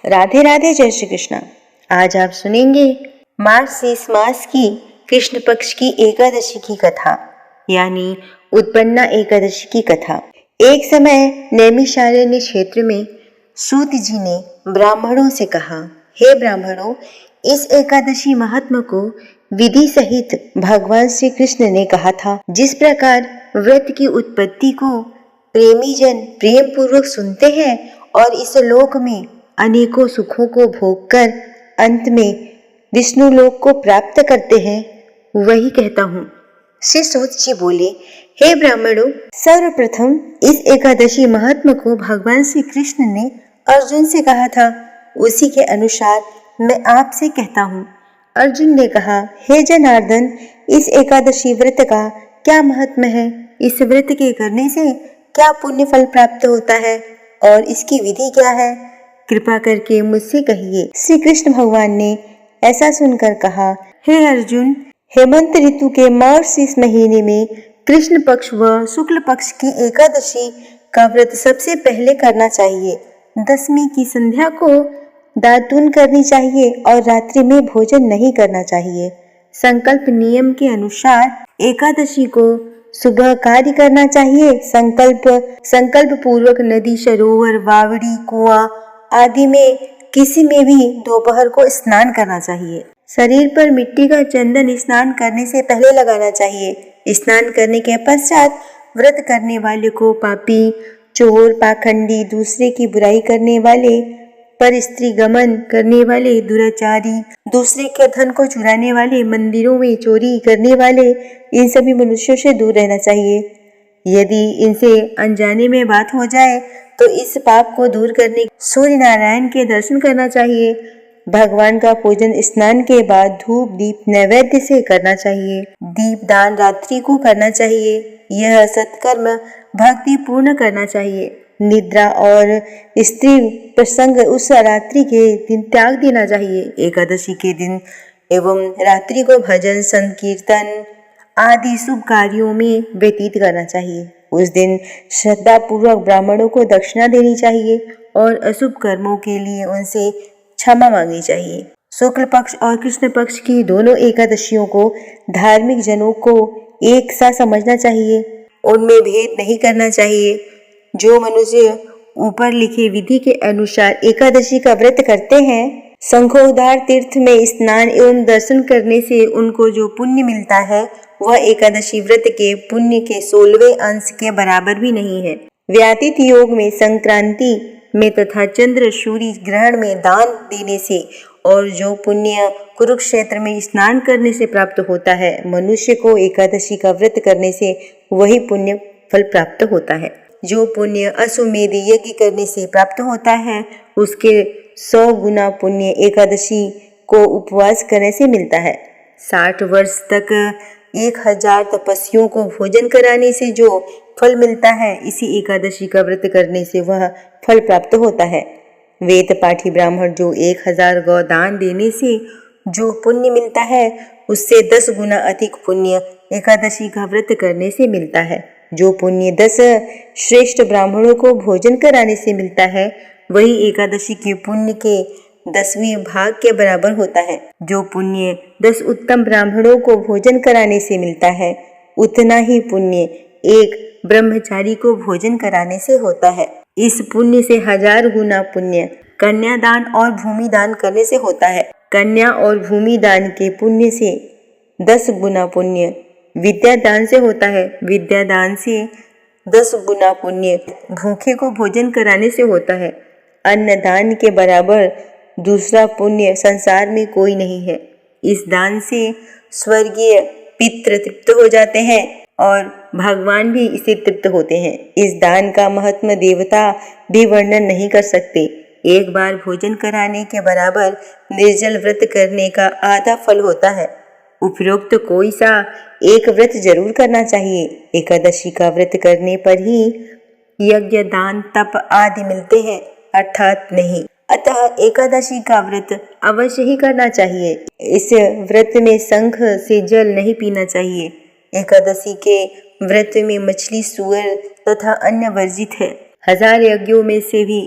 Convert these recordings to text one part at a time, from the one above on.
राधे राधे, जय श्री कृष्ण। आज आप सुनेंगे मार्गशीर्ष मास की कृष्ण पक्ष की एकादशी की कथा, यानी उत्पन्ना एकादशी की कथा। एक समय नैमिषारण्य क्षेत्र में सूत जी ने ब्राह्मणों से कहा, हे ब्राह्मणों, इस एकादशी महात्मा को विधि सहित भगवान श्री कृष्ण ने कहा था। जिस प्रकार व्रत की उत्पत्ति को प्रेमी जन प्रेम पूर्वक सुनते हैं और इस लोक में अनेकों सुखों को भोगकर अंत में विष्णु लोक को प्राप्त करते हैं, वही कहता हूँ। श्री सूत जी बोले, हे ब्राह्मणों, सर्वप्रथम इस एकादशी महात्मा को भगवान श्री कृष्ण ने अर्जुन से कहा था, उसी के अनुसार मैं आपसे कहता हूँ। अर्जुन ने कहा, हे जनार्दन, इस एकादशी व्रत का क्या महत्व है? इस व्रत के करने से क्या पुण्य फल प्राप्त होता है और इसकी विधि क्या है? कृपा करके मुझसे कहिए। श्री कृष्ण भगवान ने ऐसा सुनकर कहा, हे अर्जुन, हेमंत ऋतु के मार्गशीर्ष महीने में कृष्ण पक्ष व शुक्ल पक्ष की एकादशी का व्रत सबसे पहले करना चाहिए। दशमी की संध्या को दातून करनी चाहिए और रात्रि में भोजन नहीं करना चाहिए। संकल्प नियम के अनुसार एकादशी को सुबह कार्य करना चाहिए। संकल्प पूर्वक नदी, सरोवर, बावड़ी, कुआं आदि में किसी में भी दोपहर को स्नान करना चाहिए। शरीर पर मिट्टी का चंदन स्नान करने से पहले लगाना चाहिए। स्नान करने के पश्चात व्रत करने वाले को पापी, चोर, पाखंडी, दूसरे की बुराई करने वाले, पर स्त्री गमन करने वाले, दुराचारी, दूसरे के धन को चुराने वाले, मंदिरों में चोरी करने वाले, इन सभी मनुष्यों से दूर रहना चाहिए। यदि इनसे अनजाने में बात हो जाए तो इस पाप को दूर करने सूर्य नारायण के दर्शन करना चाहिए। भगवान का पूजन स्नान के बाद धूप दीप नैवेद्य से करना चाहिए। दीप दान रात्रि को करना चाहिए। यह सत्कर्म भक्ति पूर्ण करना चाहिए। निद्रा और स्त्री प्रसंग उस रात्रि के दिन त्याग देना चाहिए। एकादशी के दिन एवं रात्रि को भजन, संकीर्तन आदि शुभ कार्यों में व्यतीत करना चाहिए। उस दिन श्रद्धा पूर्वक ब्राह्मणों को दक्षिणा देनी चाहिए और अशुभ कर्मों के लिए उनसे क्षमा मांगनी चाहिए। शुक्ल पक्ष और कृष्ण पक्ष की दोनों एकादशियों को धार्मिक जनों को एक सा समझना चाहिए। उनमें भेद नहीं करना चाहिए। जो मनुष्य ऊपर लिखे विधि के अनुसार एकादशी का व्रत करते हैं, शंखोद्धार तीर्थ में स्नान एवं दर्शन करने से उनको जो पुण्य मिलता है वह एकादशी व्रत के पुण्य के 16वें अंश के बराबर भी नहीं है। व्यातीत योग में, संक्रांति में तथा चंद्र सूर्य ग्रहण में दान देने से और जो पुण्य कुरुक्षेत्र में स्नान करने से प्राप्त होता है, मनुष्य को एकादशी का व्रत करने से वही पुण्य फल प्राप्त होता है। जो पुण्य अश्वमेध यज्ञ करने से प्राप्त होता है, उसके 100 गुना पुण्य एकादशी को उपवास करने से मिलता है। 60 वर्ष तक 1000 तपस्वियों को भोजन कराने से जो फल मिलता है, इसी एकादशी का व्रत करने से वह फल प्राप्त होता है। वेद पाठी ब्राह्मण जो 1000 गौ दान देने से जो पुण्य मिलता है, उससे 10 गुना अधिक पुण्य एकादशी का व्रत करने से मिलता है। जो पुण्य 10 श्रेष्ठ ब्राह्मणों को भोजन कराने से मिलता है, वही एकादशी के पुण्य के 10वें भाग के बराबर होता है। जो पुण्य 10 उत्तम ब्राह्मणों को भोजन कराने से मिलता है, उतना ही पुण्य एक ब्रह्मचारी को भोजन कराने से होता है। इस पुण्य से 1000 गुना पुण्य कन्यादान और भूमि दान करने से होता है। कन्या और भूमि दान के पुण्य से 10 गुना पुण्य विद्या दान से होता है। विद्या दान से 10 गुना पुण्य भूखे को भोजन कराने से होता है। अन्न दान के बराबर दूसरा पुण्य संसार में कोई नहीं है। इस दान से स्वर्गीय पितृ तृप्त हो जाते हैं और भगवान भी इससे तृप्त होते हैं। इस दान का महत्व देवता भी वर्णन नहीं कर सकते। एक बार भोजन कराने के बराबर निर्जल व्रत करने का आधा फल होता है। उपरोक्त कोई सा एक व्रत जरूर करना चाहिए। एकादशी का व्रत करने पर ही यज्ञ, दान, तप आदि मिलते हैं, अर्थात नहीं। अतः एकादशी का व्रत अवश्य ही करना चाहिए। इस व्रत में शंख से जल नहीं पीना चाहिए। एकादशी के व्रत में मछली, सूअर तथा अन्य वर्जित है। 1000 यज्ञों में से भी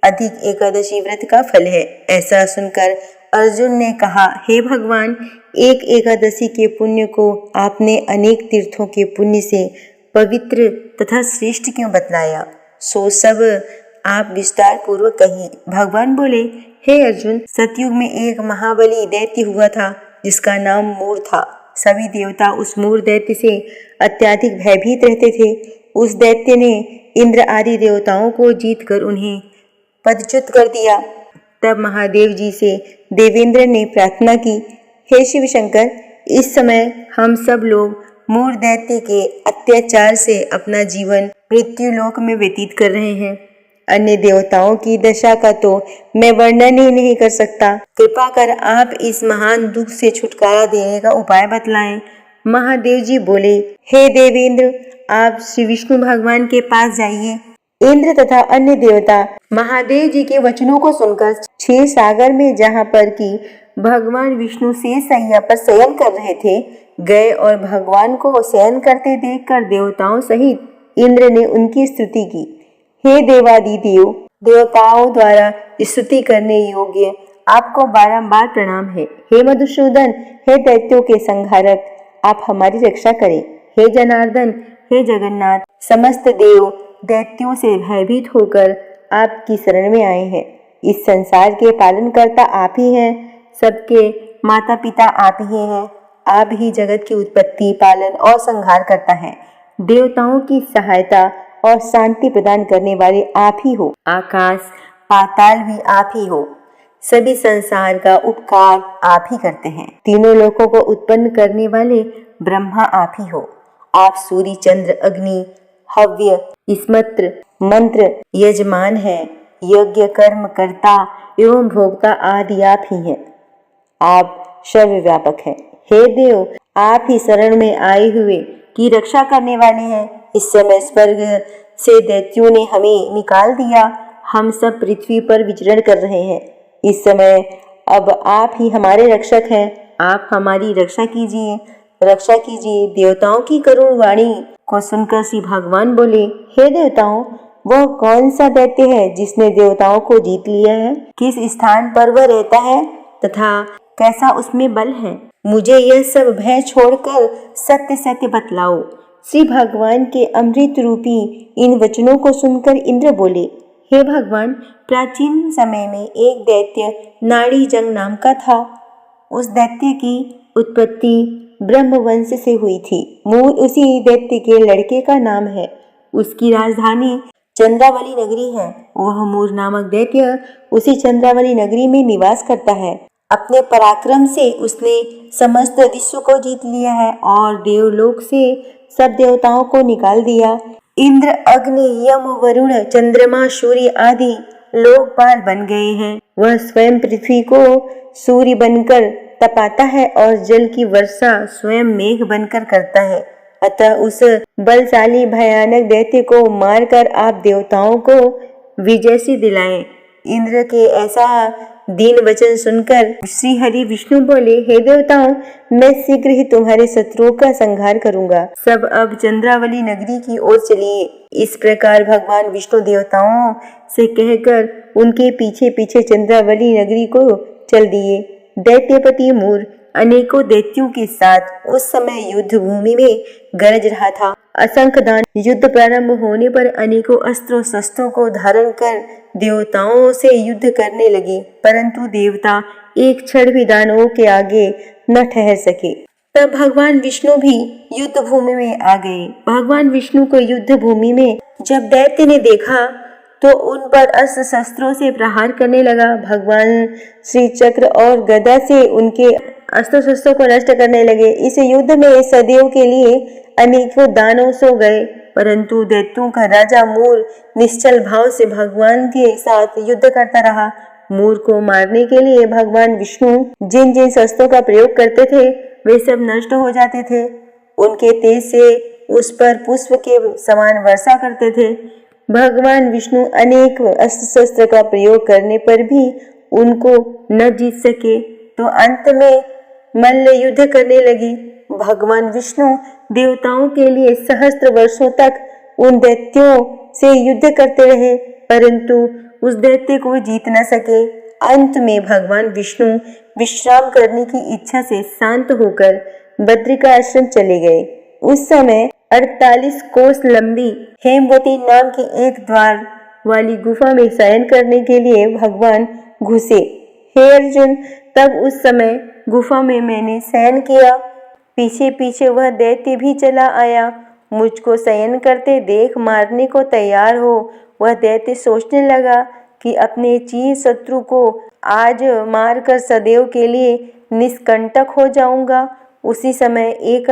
अधिक एकादशी व्रत का फल है। ऐसा सुनकर अर्जुन ने कहा, हे भगवान, एक एकादशी के पुण्य को आपने अनेक तीर्थों के पुण्य से पवित्र तथा श्रेष्ठ क्यों बतलाया? सो सब आप विस्तार पूर्वक कहिए। भगवान बोले, हे अर्जुन, सतयुग में एक महाबली दैत्य हुआ था जिसका नाम मूर था। सभी देवता उस मूर दैत्य से अत्यधिक भयभीत रहते थे। उस दैत्य ने इंद्र आदि देवताओं को जीतकर उन्हें पदच्युत कर दिया। तब महादेव जी से देवेंद्र ने प्रार्थना की, हे शिव शंकर, इस समय हम सब लोग मूर दैत्य के अत्याचार से अपना जीवन मृत्यु लोक में व्यतीत कर रहे हैं। अन्य देवताओं की दशा का तो मैं वर्णन ही नहीं कर सकता। कृपा कर आप इस महान दुख से छुटकारा देने का उपाय बतलाएं। महादेव जी बोले, हे देवेंद्र, आप श्री विष्णु भगवान के पास जाइए। इंद्र तथा अन्य देवता महादेव जी के वचनों को सुनकर क्षीर सागर में, जहाँ पर कि भगवान विष्णु शेष शैया पर शयन कर रहे थे, गए और भगवान को शयन करते देखकर देवताओं सहित इंद्र ने उनकी स्तुति की। हे देवादिदेव, देवताओं द्वारा स्तुति करने योग्य आपको बारंबार प्रणाम है। हे मधुसूदन, हे दैत्यों के संहारक, आप हमारी रक्षा करें। हे जनार्दन, हे जगन्नाथ, समस्त देव दैत्यों से भयभीत होकर आपकी शरण में आए हैं। इस संसार के पालनकर्ता आप ही हैं, सबके माता पिता आप ही हैं। आप ही जगत की उत्पत्ति, पालन और संहार करता है। देवताओं की सहायता और शांति प्रदान करने वाले आप ही हो। आकाश पाताल भी आप ही हो। सभी संसार का उपकार आप ही करते हैं। तीनों लोकों को उत्पन्न करने वाले ब्रह्मा आप ही हो। आप सूर्य, चंद्र, अग्नि, हव्य, स्मृत्र, मंत्र यजमान हैं। यज्ञ कर्म कर्ता एवं भोक्ता आदि आप ही हैं। आप सर्वव्यापक हैं। हे देव, आप ही शरण में आए हुए की रक्षा करने वाले हैं। इस समय स्वर्ग से दैत्यों ने हमें निकाल दिया। हम सब पृथ्वी पर विचरण कर रहे हैं। इस समय अब आप ही हमारे रक्षक हैं। आप हमारी रक्षा कीजिए, रक्षा कीजिए। देवताओं की करुण वाणी को सुनकर श्री भगवान बोले, हे देवताओं, वह कौन सा दैत्य है जिसने देवताओं को जीत लिया है? किस स्थान पर वह रहता है तथा कैसा उसमें बल है? मुझे यह सब भय छोड़कर सत्य सत्य बतलाओ। श्री भगवान के अमृत रूपी इन वचनों को सुनकर इंद्र बोले, हे भगवान, प्राचीन समय में एक दैत्य नाड़ी जंग नाम का था। उस दैत्य की उत्पत्ति ब्रह्मवंश से हुई थी। मूल उसी दैत्य के लड़के का नाम है। उसकी राजधानी चंद्रावली नगरी है। वह मूर नामक दैत्य उसी चंद्रावली नगरी में निवास करता है। अपने पराक्रम से उसने समस्त विश्व को जीत लिया है और देवलोक से सब देवताओं को निकाल दिया। इंद्र, अग्नि, यम, वरुण, चंद्रमा, सूर्य आदि लोकपाल बन गए हैं। वह स्वयं पृथ्वी को सूर्य बनकर तपाता है और जल की वर्षा स्वयं मेघ बनकर करता है। अतः उस बलशाली भयानक दैत्य को मारकर आप देवताओं को विजय से दिलाएं। इंद्र के ऐसा दीन वचन सुनकर श्री हरि विष्णु बोले, हे देवताओं, मैं शीघ्र ही तुम्हारे शत्रुओं का संहार करूंगा। सब अब चंद्रावली नगरी की ओर चलिए। इस प्रकार भगवान विष्णु देवताओं से कहकर उनके पीछे पीछे चंद्रावली नगरी को चल दिए। दैत्यपति मूर अनेकों दैत्यों के साथ उस समय युद्ध भूमि में गरज रहा था। असंख्य दान युद्ध प्रारंभ होने पर अनेकों अस्त्रों शस्त्रों को धारण कर देवताओं से युद्ध करने लगे, परंतु देवता एक क्षण भी दानवों के आगे न ठहर सके। तब भगवान विष्णु भी युद्ध भूमि में आ गए। भगवान विष्णु को युद्ध भूमि में जब दैत्य ने देखा तो उन पर अस्त्र शस्त्रों से प्रहार करने लगा। भगवान श्री चक्र और गदा से उनके अस्त्र शस्त्रों को नष्ट करने लगे। इस युद्ध में सदैव के लिए अनेकों दानव सो गए, परंतु दैत्यों का राजा मूर निश्चल भाव से भगवान के साथ युद्ध करता रहा। मूर को मारने के लिए भगवान विष्णु जिन जिन शस्त्रों का प्रयोग करते थे वे सब नष्ट हो जाते थे। उनके तेज से उस पर पुष्प के समान वर्षा करते थे। भगवान विष्णु अनेक अस्त्र शस्त्र का प्रयोग करने पर भी उनको न जीत सके, तो अंत में मल्ल युद्ध करने लगे। भगवान विष्णु देवताओं के लिए सहस्त्र वर्षों तक उन दैत्यों से युद्ध करते रहे, परंतु उस दैत्य को जीत न सके। अंत में भगवान विष्णु विश्राम करने की इच्छा से शांत होकर बद्रिका आश्रम चले गए। उस समय 48 कोस लंबी हेमवती नाम की एक द्वार वाली गुफा में शयन करने के लिए भगवान घुसे। हे अर्जुन, तब उस समय गुफा में मैंने शयन किया। पीछे पीछे वह दैत्य भी चला आया। मुझको शयन करते देख मारने को तैयार हो वह दैत्य सोचने लगा कि अपने चीर शत्रु को आज मारकर सदैव के लिए निष्कंटक हो जाऊंगा। उसी समय एक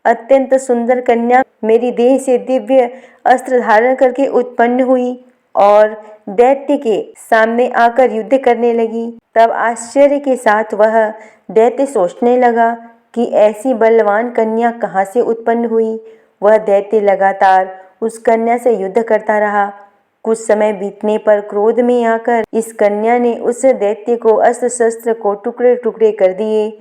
अत्यंत सुंदर कन्या मेरी देह से दिव्य अस्त्र धारण करके उत्पन्न हुई और दैत्य के सामने आकर युद्ध करने लगी। तब आश्चर्य के साथ वह दैत्य सोचने लगा कि ऐसी बलवान कन्या कहाँ से उत्पन्न हुई। वह दैत्य लगातार उस कन्या से युद्ध करता रहा। कुछ समय बीतने पर क्रोध में आकर इस कन्या ने उस दैत्य को अस्त्र शस्त्र को टुकड़े टुकड़े कर दिए।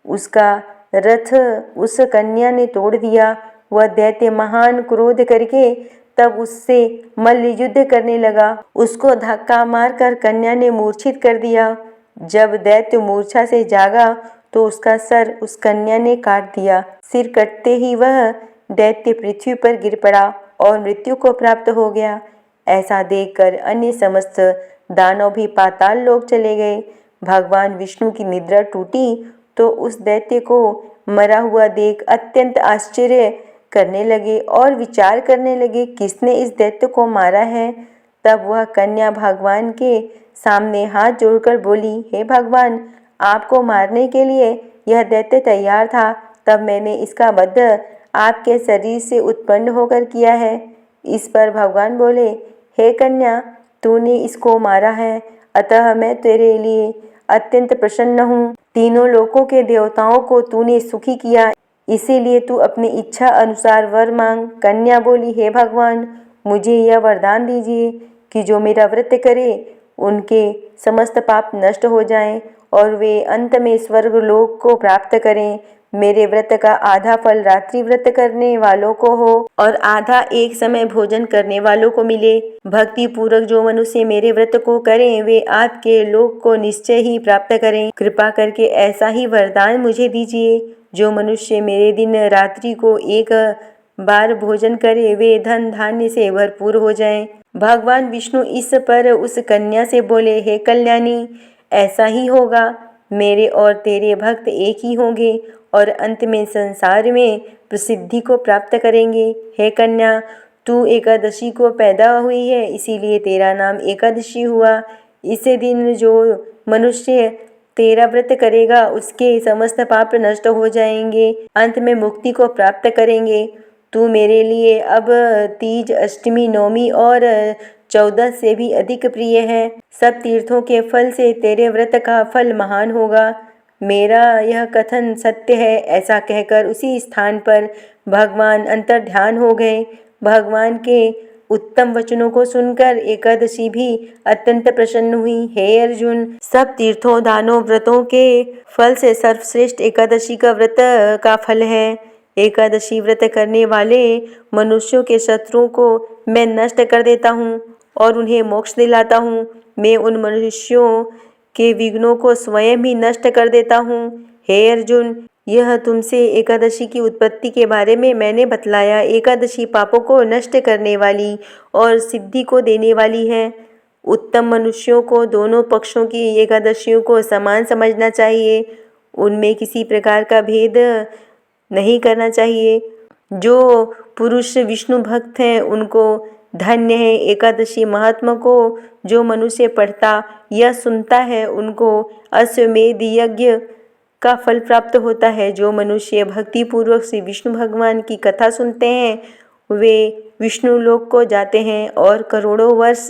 उसका रथ उस कन्या ने तोड़ दिया। वह दैत्य महान क्रोध करके तब उससे मल्ल युद्ध करने लगा। उसको धक्का मारकर कन्या ने मूर्छित कर दिया। जब दैत्य मूर्छा से जागा तो उसका सर उस कन्या ने काट दिया। सिर कटते ही वह दैत्य पृथ्वी पर गिर पड़ा और मृत्यु को प्राप्त हो गया। ऐसा देखकर अन्य समस्त दानव भी पाताल लोक चले गए। भगवान विष्णु की निद्रा टूटी तो उस दैत्य को मरा हुआ देख अत्यंत आश्चर्य करने लगे और विचार करने लगे किसने इस दैत्य को मारा है। तब वह कन्या भगवान के सामने हाथ जोड़कर बोली, हे भगवान, आपको मारने के लिए यह दैत्य तैयार था, तब मैंने इसका वध आपके शरीर से उत्पन्न होकर किया है। इस पर भगवान बोले, हे कन्या, तूने इसको मारा है, अतः मैं तेरे लिए अत्यंत प्रसन्न हूँ। तीनों लोकों के देवताओं को तूने सुखी किया, इसीलिए तू अपनी इच्छा अनुसार वर मांग। कन्या बोली, हे भगवान, मुझे यह वरदान दीजिए कि जो मेरा व्रत करे उनके समस्त पाप नष्ट हो जाएं और वे अंत में स्वर्ग लोक को प्राप्त करें। मेरे व्रत का आधा फल रात्रि व्रत करने वालों को हो और आधा एक समय भोजन करने वालों को मिले। भक्ति पूर्वक जो मनुष्य मेरे व्रत को करें वे आपके लोक को निश्चय ही प्राप्त करें। कृपा करके ऐसा ही वरदान मुझे दीजिए। जो मनुष्य मेरे दिन रात्रि को एक बार भोजन करे वे धन धान्य से भरपूर हो जाएं। भगवान विष्णु इस पर उस कन्या से बोले, हे कल्याणी, ऐसा ही होगा। मेरे और तेरे भक्त एक ही होंगे और अंत में संसार में प्रसिद्धि को प्राप्त करेंगे। हे कन्या, तू एकादशी को पैदा हुई है, इसीलिए तेरा नाम एकादशी हुआ। इस दिन जो मनुष्य तेरा व्रत करेगा उसके समस्त पाप नष्ट हो जाएंगे, अंत में मुक्ति को प्राप्त करेंगे। तू मेरे लिए अब तीज, अष्टमी, नवमी और 14 से भी अधिक प्रिय है। सब तीर्थों के फल से तेरे व्रत का फल महान होगा। मेरा यह कथन सत्य है। ऐसा कहकर उसी स्थान पर भगवान अंतर्ध्यान हो गए। भगवान के उत्तम वचनों को सुनकर एकादशी भी अत्यंत प्रसन्न हुई। हे अर्जुन, सब तीर्थों, दानों, व्रतों के फल से सर्वश्रेष्ठ एकादशी का व्रत का फल है। एकादशी व्रत करने वाले मनुष्यों के शत्रुओं को मैं नष्ट कर देता हूँ और उन्हें मोक्ष दिलाता हूँ। मैं उन मनुष्यों के विघ्नों को स्वयं ही नष्ट कर देता हूँ। हे अर्जुन, यह तुमसे एकादशी की उत्पत्ति के बारे में मैंने बतलाया। एकादशी पापों को नष्ट करने वाली और सिद्धि को देने वाली है। उत्तम मनुष्यों को दोनों पक्षों की एकादशियों को समान समझना चाहिए। उनमें किसी प्रकार का भेद नहीं करना चाहिए। जो पुरुष विष्णु भक्त हैं उनको धन्य है। एकादशी महात्मा को जो मनुष्य पढ़ता या सुनता है उनको अश्वमेध यज्ञ का फल प्राप्त होता है। जो मनुष्य भक्ति पूर्वक श्री विष्णु भगवान की कथा सुनते हैं वे विष्णु लोक को जाते हैं और करोड़ों वर्ष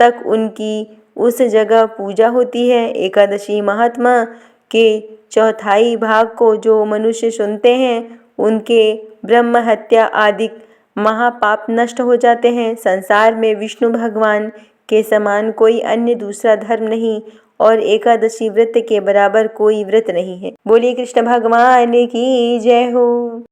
तक उनकी उस जगह पूजा होती है। एकादशी महात्मा के चौथाई भाग को जो मनुष्य सुनते हैं उनके ब्रह्म हत्या आदि महापाप नष्ट हो जाते हैं। संसार में विष्णु भगवान के समान कोई अन्य दूसरा धर्म नहीं और एकादशी व्रत के बराबर कोई व्रत नहीं है। बोलिए कृष्ण भगवान की जय हो।